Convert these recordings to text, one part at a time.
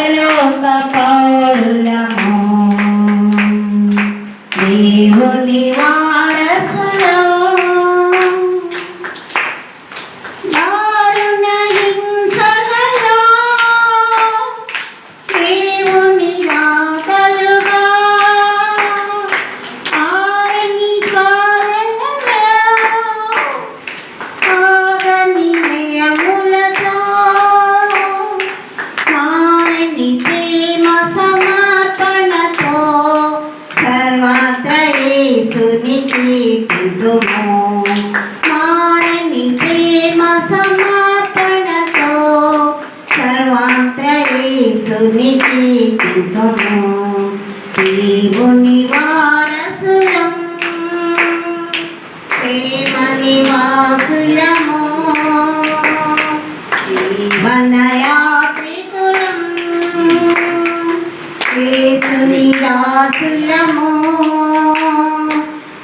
పరలోక పౌరులము దేవుని వారసులం దారుణ హింసలలో దేవుని రాకలుగా ఆయని స్మరణలో ఆగని నియములతో ఆయని ప్రేమ సమర్పణతో సర్వత్ర యేసుని కీర్తింతుము. ఆయని ప్రేమ సమర్పణతో సర్వత్ర యేసుని కీర్తింతుము. దేవుని వారసులం ప్రేమ నివాసులము జీవనయాత్రికులం యేసుని దాసులము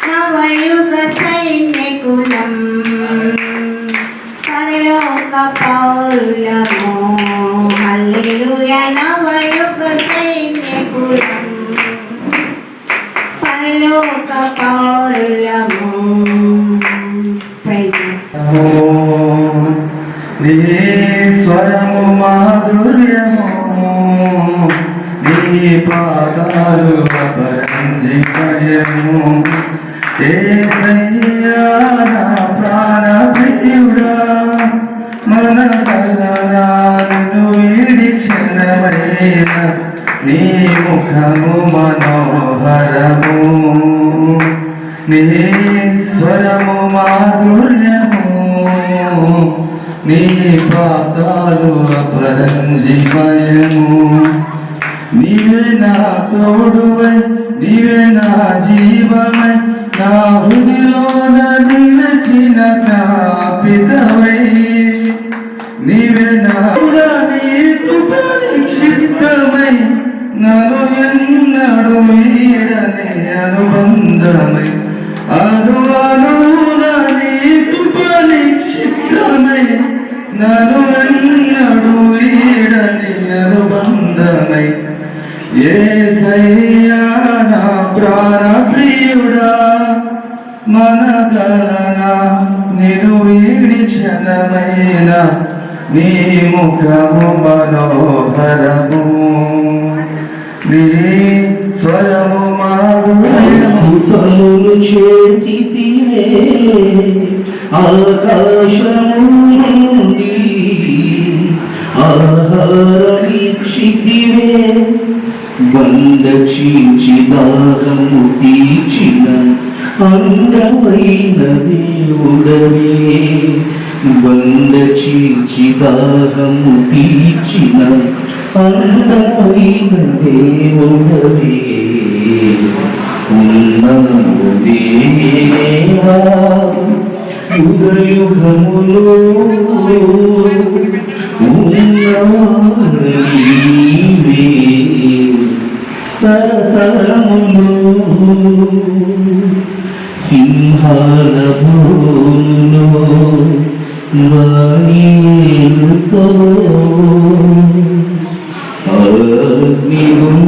నవయుగ సైనికులం పరలోక పౌరులము హల్లెలూయా నవయుగ సైనికులం పరలోక పౌరులము. నీ స్వరము మాధుర్యము నీ పాదాలు అపరంజి భయము యేసయ్యా నా ప్రాణ ప్రియుడా మన కలనాను వీడి క్షణమైన నీ ముఖము మనోహరము నీ స్వరము మాధుర్యము నీ పాదాలు అపరంజిమయము నీవే నా తోడువై నీవే నా జీవమై నా హృదిలోన నిలచిన జ్ఞాపికవై నీవే నా నీ కృప నిక్షిప్తమై నన్ను ఎన్నడు వీడని అనుబంధమై నీ కృప నిక్షిప్తమై నన్ను ఎన్నడు వీడని అనుబంధమై యేసయ్యా నా ప్రాణ ప్రియుడా మన గణన నిను వీడి క్షణమైన నీ ముఖము మనోహరము నీ స్వరము మాధుర్యమును చేసితివే ఆకాశము నుండి ఆహారమిచ్చితివే బండ చీల్చి దాహము తీర్చిన అందమైన దేవుడవే బండ చీల్చి దాహము తీర్చిన అందమైన దేవుడవే ఉన్నావు దేవా యుగ యుగములో నీవే తరతరములో సింహాల భూములో వాణితో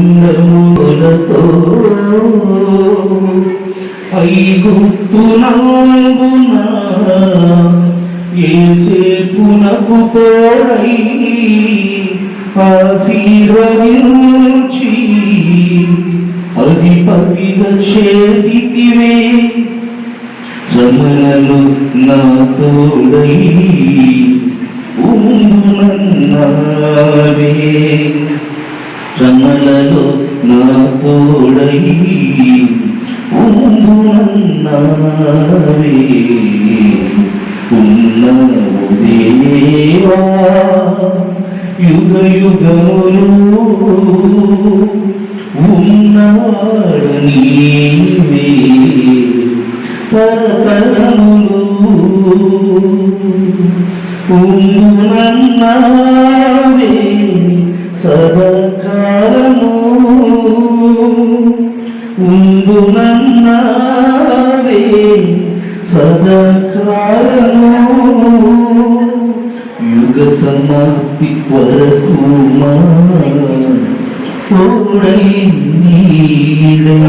అగ్నిగుండములతో ఐగుప్తునందున యేసేపునకు తోడై ఆశీర్వదించి అధిపతిగా చేసితివే శ్రమలలో నా తోడై ఉండునన్నావే శ్రమలలో నా తోడై ఉండునన్నావే ఉన్నావు దేవా యుగ యుగములు ఉన్నవాడ నీవే తరతరములు ఉండునన్నావే సదాకాలము ఉండునన్నావే సదాకాలము యుగ యుగ సమాప్తి వరకు మా తోడై నీడై.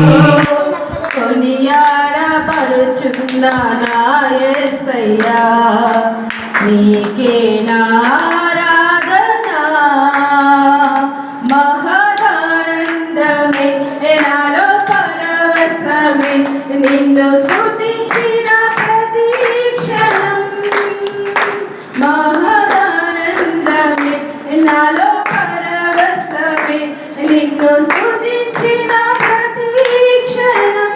కొనియాడబడుచున్నా నా యేసయ్యా, నీకే నారాధనా. మహదానందమే నాలో పరవశమే, నిన్ను స్తుతించిన ప్రతి క్షణం. మహదానందమే నాలో పరవశమే, నిన్ను స్తుతించిన ప్రతి క్షణం.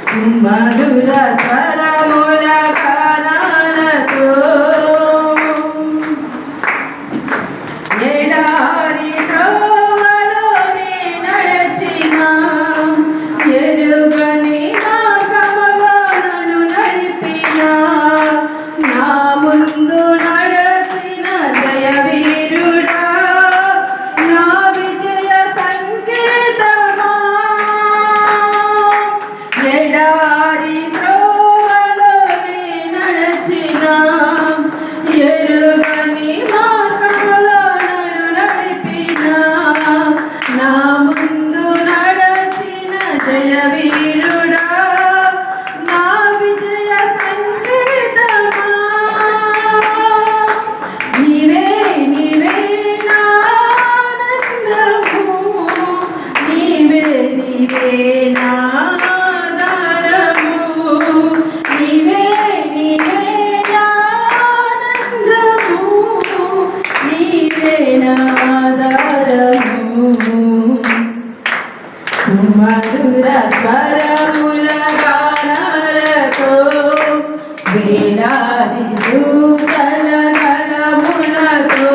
సుమధుర స్వరముల గానాలతో ఎడారి త్రోవలోనే నడచిన, ఎరుగని మార్గములో నన్ను నడిపిన, నా ముందు నడచిన జయవీరుడా, నా విజయ సంకేతమా. ఎడారి త్రోవలోనే నడచిన, ఎరుగని మార్గములో నన్ను నడిపిన, నా ముందు నడచిన జయవీరుడా, నా విజయ సంకేతమా. నీవే నీవే నా ఆనందము, నీవే నీవే నా ఆధారము, నీవే నీవే నా ఆనందము, నీవే నా ఆధారము. సుమధుర స్వరముల గానాలతో వేలాది దూతల గళములతో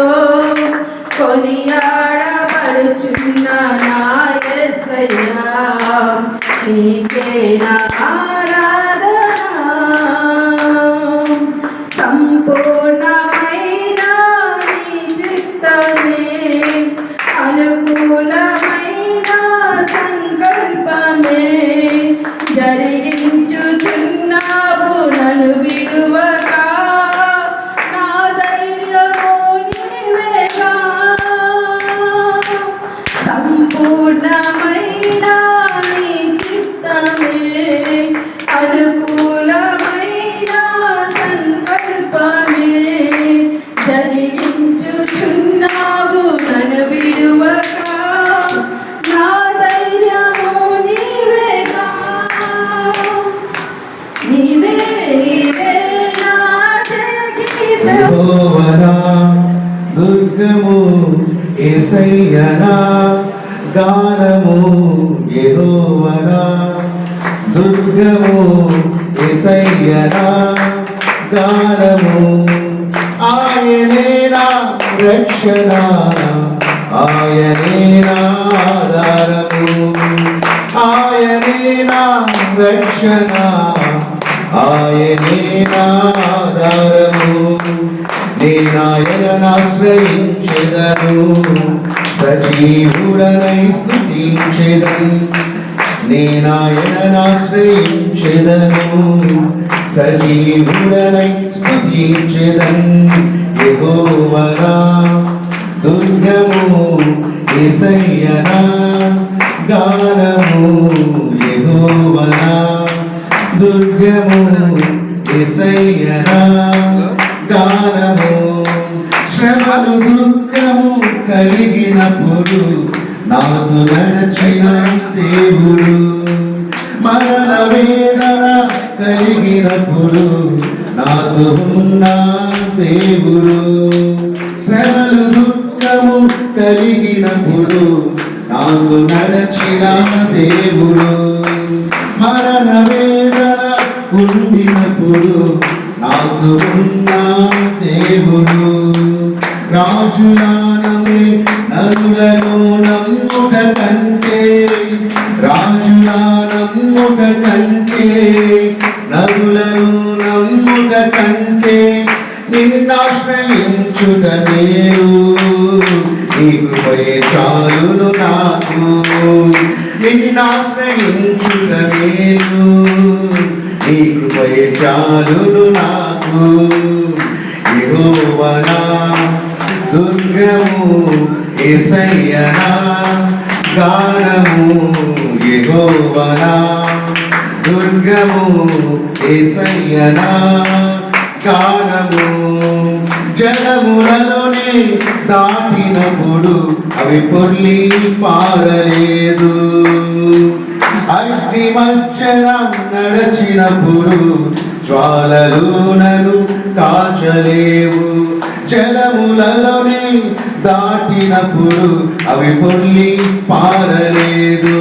కొనియాడబడుచున్న నా యేసయ్యా, నీకే నా ఆరాధనా. సంపూర్ణమైన నీ చిత్తమే, అనుకూలమైన సంకల్పమే, జరిగించుచున్నావు నన్ను విడువక, నా ధైర్యము నీవేగా. సంపూర్ణమైన నీ చిత్తమే, అనుకూలమైన సంకల్పమే, జరిగించుచున్నావు నన్ను విడువక, నా ధైర్యము నీవేగా. నీవే నీవే నా జయగీతం. యెహోవనా దుర్గము యేసయ్యనా గానము. యెహోవనా దుర్గము యేసయ్యనా గానము. ఆయనే నా రక్షణ, ఆయనే నా ఆధారము, ఆయనే నా రక్షణ, ఆయనే నా ఆధారము. నేనాయనాశ్రయించెదను, సజీవుడనై స్తుతించెదను. నేనాయనాశ్రయించెదను, సజీవుడనై స్తుతించెదను. యెహోవనా దుర్గము యేసయ్యనా గానము. యెహోవనా దుర్గము యేసయ్యనా గానము. శ్రమలు దుఃఖము కలిగినప్పుడు నాతో నడచిన దేవుడు, మరణ వేదన కలిగినప్పుడు నాతో ఉన్న దేవుడు. శ్రమలు దుఃఖము కలిగినప్పుడు నాతో నడచిన దేవుడు, మరణ వేదన ఉండినప్పుడు నాతో ఉన్న దేవుడు. రాజులానమే నరులను నమ్ముట కంటే, రాజులా నమ్ముట కంటే, నరులను నమ్ముట కంటే నిన్నాశ్రయించుట మేలు. నీ కృపయే చాలును నాకు, నిన్నాశ్రయించుట మేలు. నీ కృపయే చాలును నాకు. యెహోవానా దుర్గము యేసయ్యనా గానము యెహోవానా దుర్గము యేసయ్యనా గానము జలములలోనే దాటినప్పుడు అవి పొర్లి పారలేదు అగ్ని మధ్యన నడచినప్పుడు జ్వాలలు నన్ను కాల్చలేవు జలములలోనే దాటినప్పుడు అవి పొర్లి పారలేదు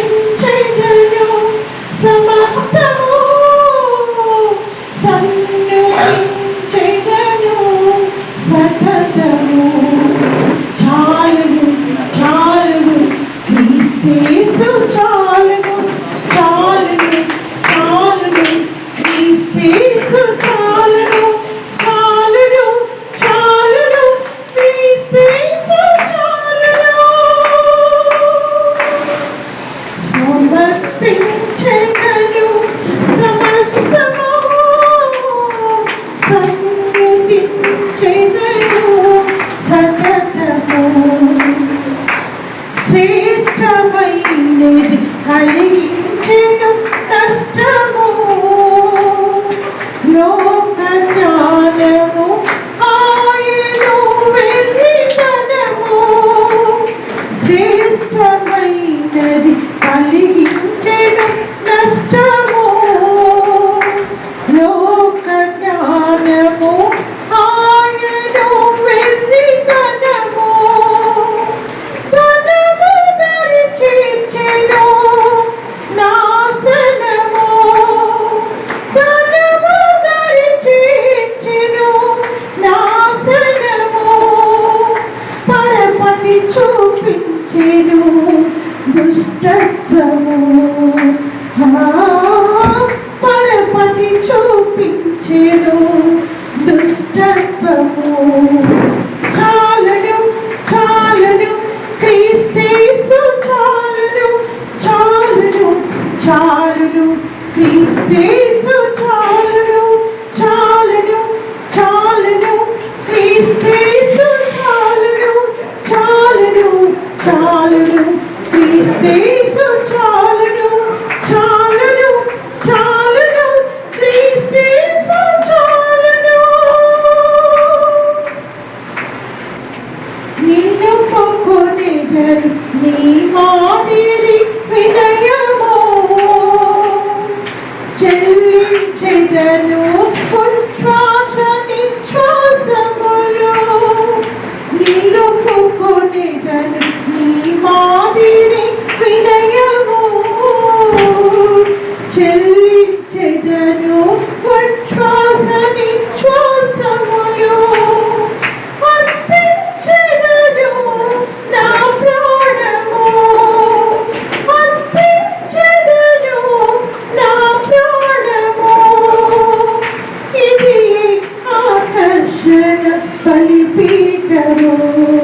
సమర్పించెదను సమస్తము సన్నుతించెదను సతతము చాలును చాలును క్రీస్తు చాలును చాలును చాలును క్రీస్తు చాలును చాలును చాలును క్రీస్తు సమర్పించెదను సమస్తము సన్నుతించెదను సతతము శ్రేష్టమైనది కలిగించెను కష్టము లోక జ్ఞానము ఆయను వెర్రితనము శ్రేష్టమైనది కలిగించెను నష్టము లోక జ్ఞానము ఆయను వెర్రితనము ధనము దరిచేర్చెను బలిపీఠము